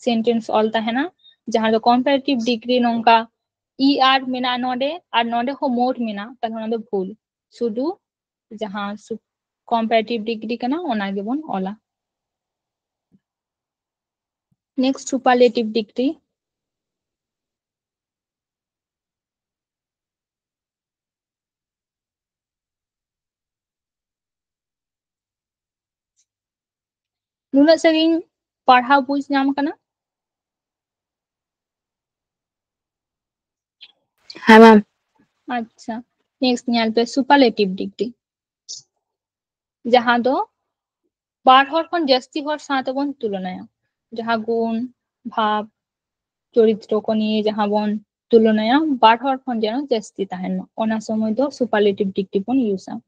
सेंटेंस ऑल ताहेना जहां दो कंपैरेटिव डिग्री नोंका ER मेना नोडे और नोडे हो मोड मेना ताहले ओना दो भूल शुधु जहां कंपैरेटिव डिग्री कना ओना गेबन ओला नेक्स्ट सुपरलेटिव डिग्री नुना सगिन पढ़ा बुझ नाम कना हाँ मैम अच्छा नेक्स्ट न्याल पे सुपरलेटिव डिग्री जहां दो बार हर खन जस्ती हर साथ बन तुलनाया जहां गुण भाव চরিত্র को নিয়ে जहां बन तुलनाया बार हर खन जेनो जस्ती ताहेन ओना समय दो सुपरलेटिव डिग्री बन यूसा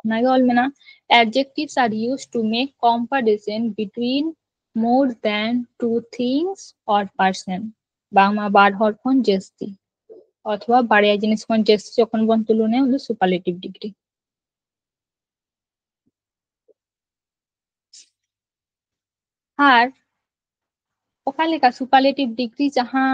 ओनागे ऑल मेना adjectives are used to make comparison between more than two things or person Bangla বার হর খন জস্তি অথবা বাড়িয়া জিনিস কোন জস্তি যখন বন তুলনায় হলো সুপারলেটিভ ডিগ্রি আর ওকালেকা সুপারলেটিভ ডিগ্রি जहां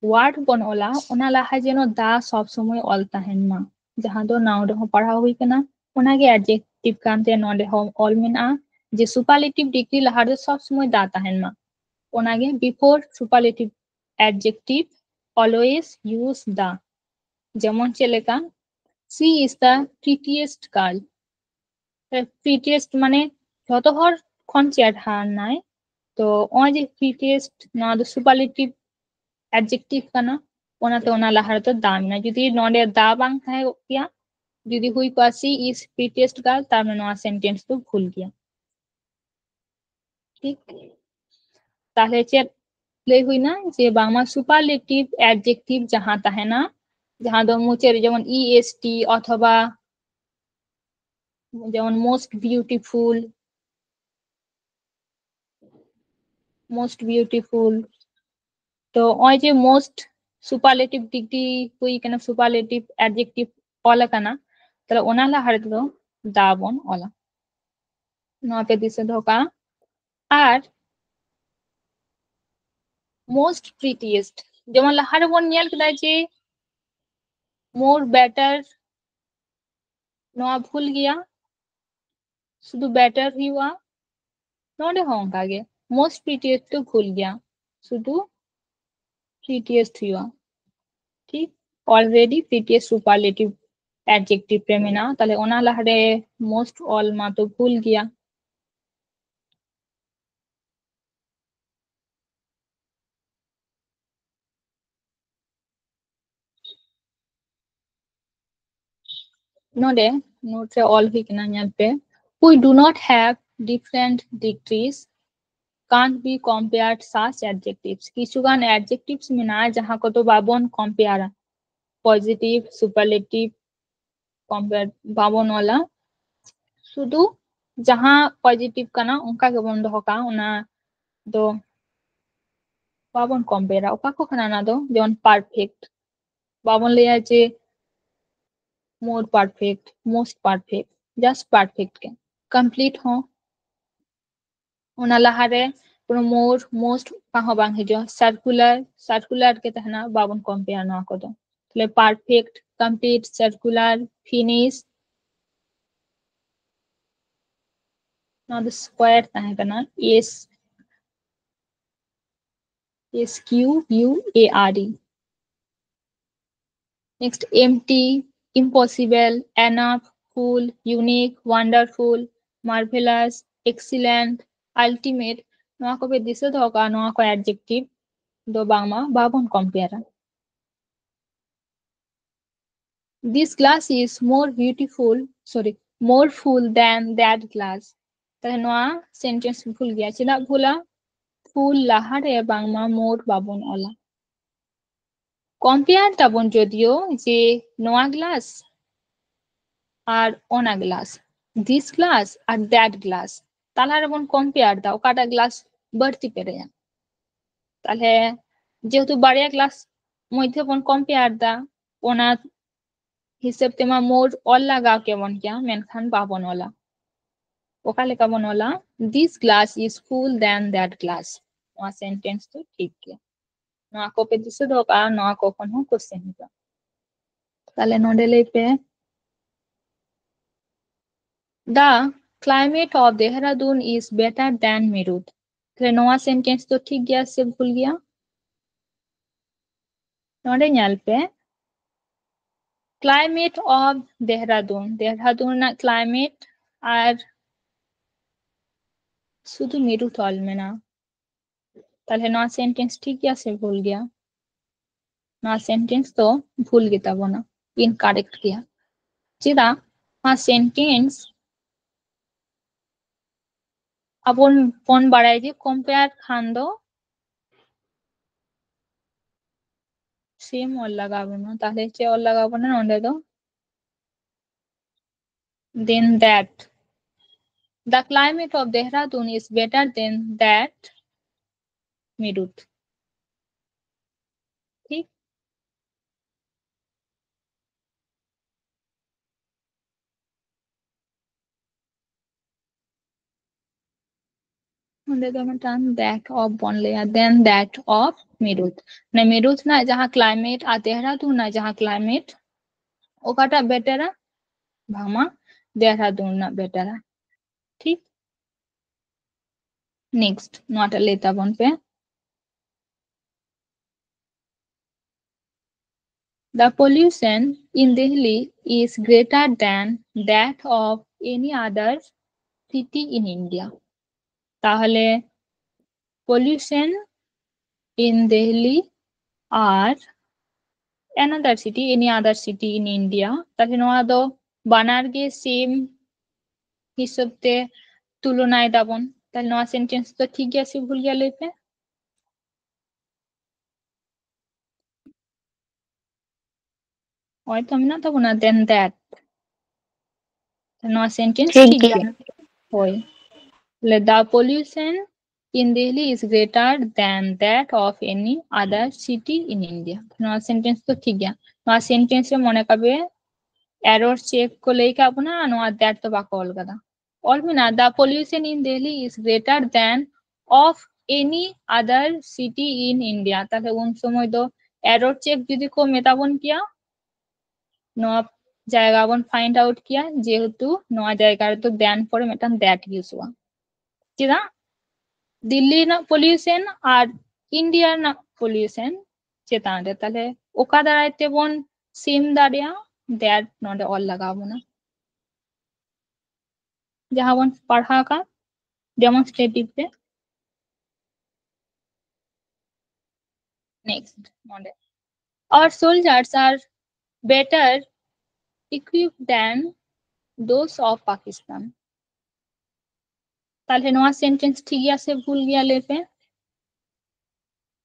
ওয়ার্ড বন ওলা ওনা লাহা যেন দা সব সময় অল তাহেন মা जहां दो नाउ रे हो पढ़ा हुई कना ओनागे एडजेक्टिव कांते नोडे हो ऑल मेना जे सुपारलेटिव डिग्री लाहा दो सब समय दा ताहेन मा ओनागे before superlative adjective always use दा যেমন চেলেকা she is the prettiest girl prettiest মানে যত হর খন চেয়ার হার নাই তো ওই যে প্রিটিয়েস্ট না দো সুপারলেটিভ एडजेक्टिव kana ओनाते ओना लाहार तो दाम ना যদি নডে দা বাং থাকে কিয়া যদি হুই পাসি ইজ প্রিটিয়েস্ট গার্ল তার মানে নয়া সেন্টেন্স তো ভুল গিয়া ঠিক তাহলে চেক ले हुई ना যে বাংলা সুপারলেটিভ অ্যাডজেক্টিভ যাহা তাহে না যাহা দ মুচের যেমন EST অথবা যেমন মোস্ট বিউটিফুল তো ওই যে মোস্ট সুপারলেটিভ ডিগ্রি হুই কেন সুপারলেটিভ অ্যাডজেক্টিভ অলা কানা তাহলে ওনা লাহার তো দাবন অলা নতে দিছে ধোকা আর মোস্ট প্রিটিয়েস্ট যেমন লাহার বন নিয়াল কেদা যে মোর বেটার নয়া ভুল গিয়া শুধু বেটার হিওয়া नोडे होंका गे मोस्ट प्रीटिएस्ट तो भूल गया शुधु प्रीटिएस्ट हुआ ठीक ऑलरेडी प्रीटिएस्ट सुपरलेटिव एडजेक्टिव पे मेना ताले ओना लहरे मोस्ट ऑल मा तो भूल गया नोडे नोट से ऑल ही किना न्याल पे we do not have different degrees can't be compared such adjectives. किछुगान adjectives मेना जहाँ को तो बाबोन compare positive, superlative, compare बाबोन वाला शुद्ध जहाँ positive कना उनका के बंद होगा उन्ना दो बाबोन compare उका को कना ना दो जौन perfect बाबोन ले आचे more perfect, most perfect, just perfect के complete हो उना लहारे पुनो more most कहाँ बांग हिजो circular के तहना बाबोन compare ना को दो ले perfect, complete, circular, finish now the square तहना कना SQUARE next empty, impossible, enough, full, unique, wonderful, marvelous, excellent, ultimate नोआ को पे दिसे धोका नोआ को adjective दो बांगमा बाबोन compare this glass is more more full than that glass ताहे नोआ sentence भूल गया चिला भूला full लाहारे बांगमा more बाबोन ओला compare ताबोन जोदियो जे नोआ glass আর অনা গ্লাস দিস গ্লাস আর দ্যাট গ্লাস তাহলে বোন কম্পেয়ার দাও কাটা গ্লাস বাড়তি পেরে তাহলে যেহেতু বাড়িয়া গ্লাস মধ্যে বোন কম্পেয়ার দা ওনা হিসেব তেমা মোর অল লাগাও কেমন কিয়া মেনখান বাবন ওলা ওকালে কাবন ওলা this glass is full then that glass ওয়া সেন্টেন্স তো ঠিক কিয়া নোয়া को पे दिसे धोका নোয়া कोखन हो क्वेश्चन हिता তাহলে নডেলে पे The climate of Dehradun is better than Meerut. तो नोआ सेंटेंस तो ठीक गया से भूल गया नोडे ᱧᱮᱞ पे climate of देहरादून ना climate আর শুধু মেরুত অলবে না তাহলে নয়া সেন্টেন্স ঠিক গিয়া से भूल गया नया सेंटेंस तो भूल गया बोना इनकरेक्ट किया चिदा हाँ सेंटेंस अपन फोन बढ़ाई दी कंपेयर खान दो सेम और लगाबो ना ताहले चे और लगाबो ना ओंडे दो then that the climate of Dehradun is better than that Meerut ठीक ओंडे दो मटान that of bonle then that of Meerut ना Meerut ना जहाँ climate आ Dehradun ना जहाँ climate ओकाटा better आ भामा Dehradun ना better आ ठीक next नोटा लेता बन पे The pollution in Delhi is greater than that of any other city in India. তাহলে pollution in Delhi or another city, any other city in India. তাহলে নোয়া দো বানার গে সেম হিসেবতে তুলনায় দাবন তাহলে নোয়া সেন্টেন্স তো ঠিক আছে ভুল গেল এতে হয়তো আমি না তখন না দেন দ্যাট নোয়া সেন্টেন্স ঠিক গে হয় the pollution in Delhi is greater than that of any other city in India. नोआ सेंटेंस तो ठीक है नोआ सेंटेंस में मने कबे एरर चेक को लेके अपना नोआ दैट तो बाको ऑल कदा ऑल में ना the pollution in Delhi is greater than of any other city in India তাহলে उन समय तो एरर चेक যদি को মেটাবন কিয়া नोआ জায়গা বন ফাইন্ড আউট কিয়া যেহেতু নয়া জায়গার তো দেন পরে মেটান দ্যাট ইউজ हुआ চিরা दिल्ली ना पोल्यूशन और इंडिया ना पोल्यूशन चेतान रे ताले ओका दारायते bone same Dariya that नोडे all लगाबो ना जहां बोन पढ़ा का डेमोन्स्ट्रेटिव पे next नोडे our soldiers are better equipped than those of Pakistan ताले नोआ सेंटेंस ठीक गया से भूल गया ले पे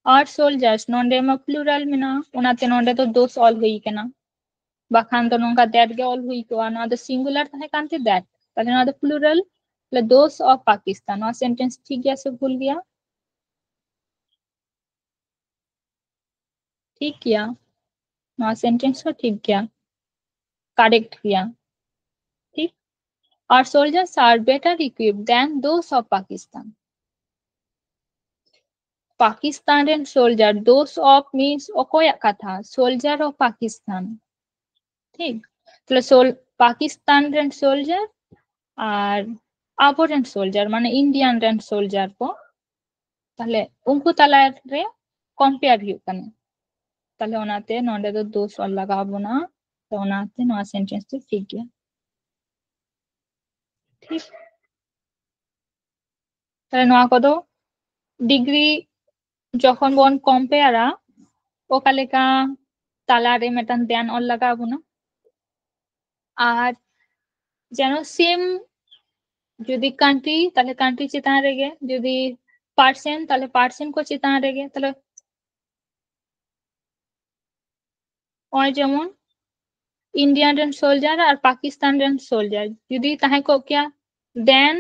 आर सोल्जर्स नोंडे मा प्लूरल मेना उनाते नोंडे तो दो सॉल हुई केना बाखान तो नोंका दैट गे ऑल हुई को ना द सिंगुलर ताहे कांते दैट ताले ना द प्लूरल ले दोस ऑफ पाकिस्तान नोआ सेंटेंस ठीक गया से भूल गया ठीक किया नोआ सेंटेंस को ठीक किया करेक्ट किया ठीक Our soldiers are better equipped than those of Pakistan. Pakistan and soldier, those of means okoyak katha, soldier of Pakistan. ঠিক তাহলে পাকিস্তান and soldier আর আবরেন্ট সোলজার মানে ইন্ডিয়ান রেন্ট সোলজার ko তাহলে उनको তালারে কম্পেয়ার ᱦᱩᱭᱩᱜ ᱠᱟᱱᱟ তাহলে ওনাতে নন্ডে ᱫᱚ ᱫᱳᱥ ᱚᱞ ᱞᱟᱜᱟᱣ ᱵᱚᱱᱟ ᱛᱚ ওনাতে ᱱᱚᱣᱟ সেন্টেন্স ᱫᱚ ᱴᱷᱤক ᱜᱮᱭᱟ ঠিক তাহলে নয়া কদো ডিগ্রি যখন বন কম্পেয়ারা ওকা লেকা তালারে মেটান দেন অল লাগাও বনা আর যেন সেম যদি কান্ট্রি তাহলে কান্ট্রি চেতান রেগে যদি পার্সেন্ট তাহলে পার্সেন্ট কো চেতান রেগে তাহলে ওই যেমন ইন্ডিয়ান রেন সোলজার আর পাকিস্তান রেন সোলজার যদি তাহে কো কিয়া দেন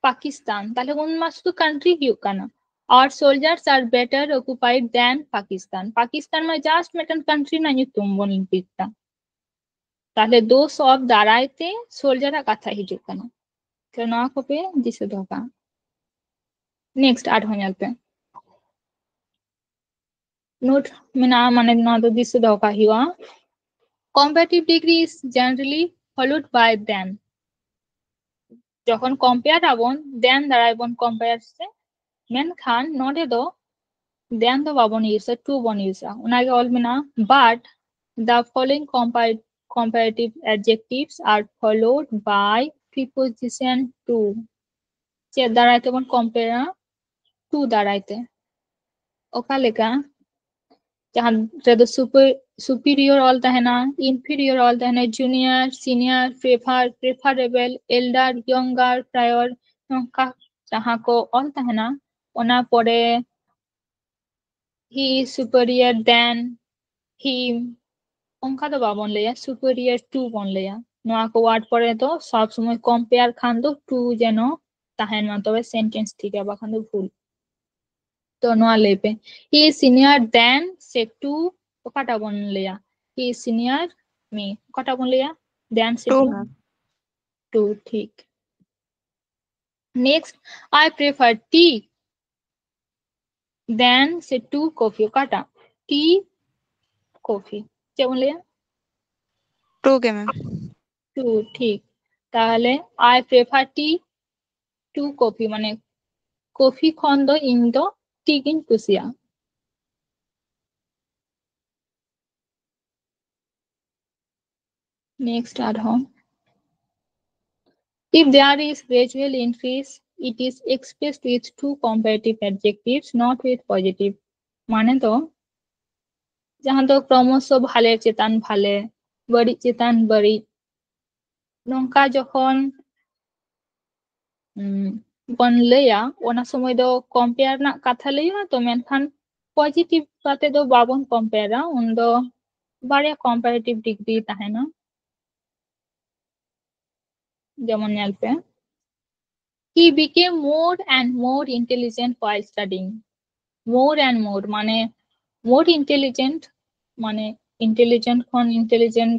পাকিস্তান তাহলে উন মা শুধু কান্ট্রি হিউ কানা और soldiers are better occupied than Pakistan. Pakistan में just मेटन country ना तुम बोल दिखता ताहले दो सब दारायते सोल्जर कथा हिजुग कना तो नवा को पे दिसे धोका नेक्स्ट आठ हो पे नोट मिना माने ना तो दिसे धोका हिवा comparative degree is generally followed by then যখন কম্পেয়ার আবন দেন দাঁড়াইবন কম্পেয়ার সে মেনখান নডে দো দেন দো বাবন ইউসা টু বন ইউসা উনাগে অল মিনা but the following comparative adjectives are followed by preposition to che দাঁড়াইতে বন কম্পেয়ার টু দাঁড়াইতে ওকা লেকা जहाँ रेदो सुपीरियर ऑल तहना इंफीरियर ऑल तहना junior senior preferable elder younger prior नोंका जहाँ को ऑल तहना ओना पड़े he is superior than him ओंका तो बाबन लेया superior to बन लेया नोआ को वर्ड पड़े तो सब समय कंपेयर खान दो टू जेनो तहना तो सेंटेंस ठीक है बाखान दो भूल तो नोआ लेपे he is senior than से टू ओकाटा बन लिया he is senior me ओकाटा बन लिया than से टू ठीक next I prefer tea than से टू कॉफी ओकाटा tea कॉफी क्या बन लिया टू के मैम टू ठीक তাহলে I prefer tea to coffee মানে কফি খন দো ইন দো টি কিন কুসিয়া next at home if there is gradual increase it is expressed with two comparative adjectives not with positive মানে তো जहाँ तो क्रमश भाले चेतान भाले बड़ी चेतान बड़ी नोंका जखन बन लेया ओना समय दो कंपेयर ना कथा लेया तो मेनखान पॉजिटिव पाते दो बाबन कंपेयर उन दो बारे कंपैरेटिव डिग्री ताहेना যেমন নেলপে he became more and more intelligent while studying more and more মানে more intelligent মানে intelligent খন intelligent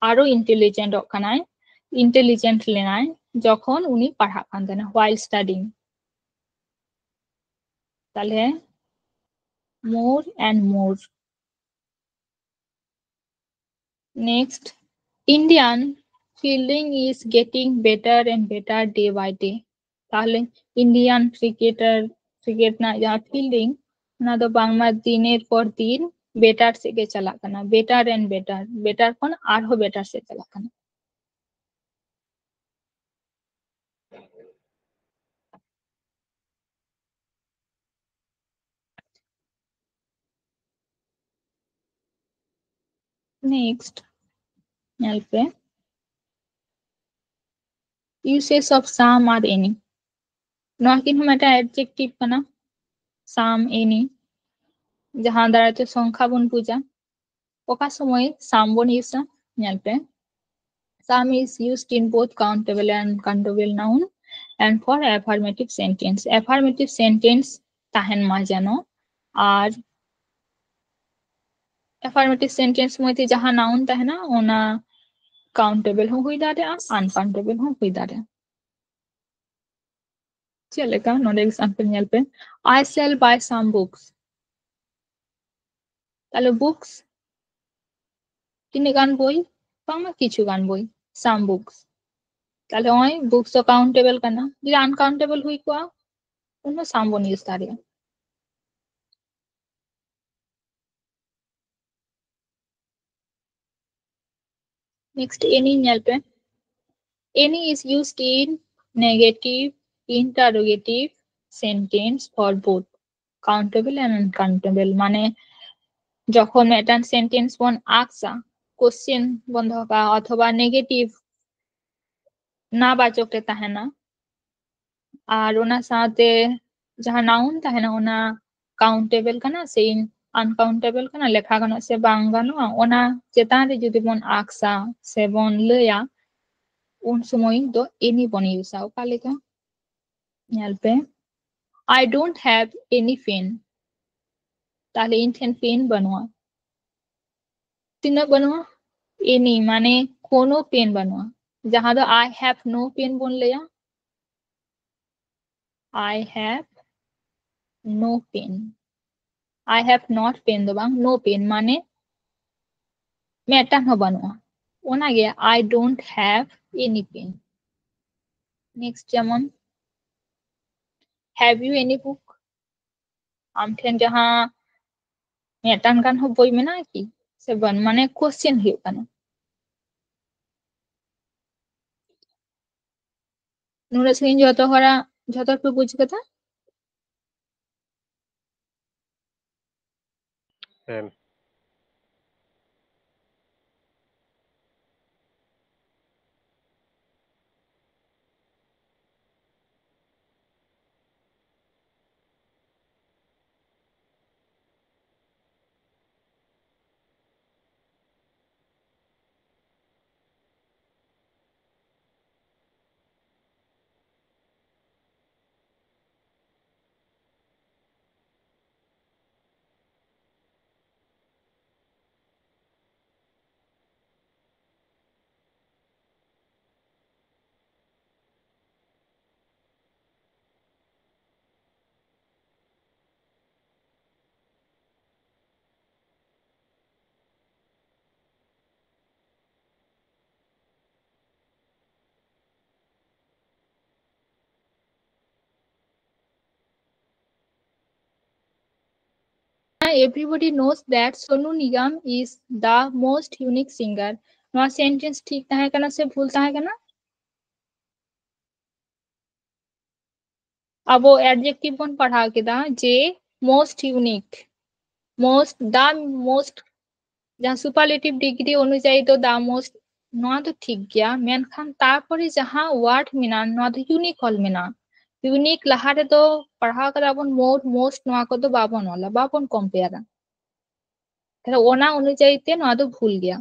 আরো intelligent ওখানায় intelligent লেনায় যখন উনি পড়া কান while studying তাহলে more and more next Indian fielding is getting better and better day by day তাহলে ইন্ডিয়ান ক্রিকেট না যা ফিল্ডিং না তো বাংলা দিনের পর দিন বেটার থেকে চালাক না বেটার এন্ড বেটার বেটার কোন আরো বেটার সে চালাক না next নেলপে uses of some or any नोआ किन हम एटा एडजेक्टिव कना some any जहां दाराते संख्या बन पूजा ओका समय some बन use nyal pe some is used in both countable and uncountable noun and for affirmative sentence tahen ma jano ar affirmative sentence moite jahan noun tahena ona countable ho hui dare uncountable ho hui dare चलेगा नोडे example nyal pe I shall buy some books তাহলে books তিনগান বই বাংলা কিছু গান বই some books তাহলে ওই books তো countable কানা যদি uncountable হুই কোয়া उनमें some बन use Dariya next any nyal pe any is used in negative interrogative sentence for both countable and uncountable মানে যখন এটা সেন্টেন্স বন আকসা কোশ্চেন বন্ধ বা অথবা নেগেটিভ না বাচকতে তাহেনা আর ওনা সাথে जहां नाउन ताहेना ओना काउंटेबल कना से अनकाउंटेबल कना लेखा कना से बांग गानो ओना चेतान रे जुदी बन आक्सा से बन लया उन समय दो एनी बन यूसा ओका लेका nyal pe I don't have any pen ताले इन थेन पेन बनवा तिना बनवा एनी माने कोनो पेन बनवा जहां दो I have no pen बन लया I have no pen I have not pen दो बांग no pen माने मेटा हो बनवा ओना गया I don't have any pen next जेमन have you any book आम ठेन जहां मेटान गान हो बोई में ना की से बन माने क्वेश्चन हियो कना नुरा सिन जतो पे बुझ कथा Everybody knows that Sonu Nigam is the most unique singer. नवा सेंटेंस ठीक ताहे कना से भूल ताहे कना अब वो एडजेक्टिव बन पढ़ा के दा जे most unique most the most जहां सुपरलेटिव डिग्री अनुযায়ী तो द मोस्ट नवा तो ठीक गया मेनखान तारपरे जहां वर्ड मिना नवा तो यूनिक हल मिना यूनिक लहारे तो पढ़ा कर अपन मोस्ट नवा को तो बाबन वाला बाबन कंपेयर তাহলে ওনা অনুযায়ীতে নয়া তো ভুল গিয়া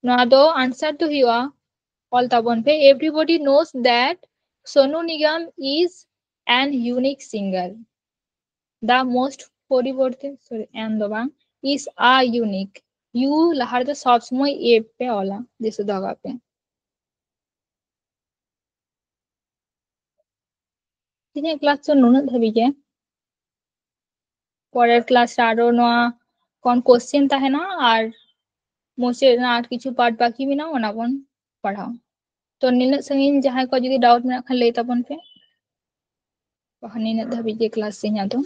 नया तो आंसर तो हुआ ऑल तबन पे everybody knows that Sonu Nigam is an unique singer the most परिवर्ते सॉरी एन दो बांग इज आ यूनिक यू लहार तो सब समय ए पे ओला जैसे दगा पे तीन क्लास तो नुन धबी के পরের ক্লাসে আরো নয়া কোন কোশ্চেন তাহে না আর मोसे आर किछु पार्ट बाकी भी ना ओना बन पढ़ाओ तो निन संगिन जहां को जदी डाउट में खान ले तबन पे निन धबी के क्लास से तो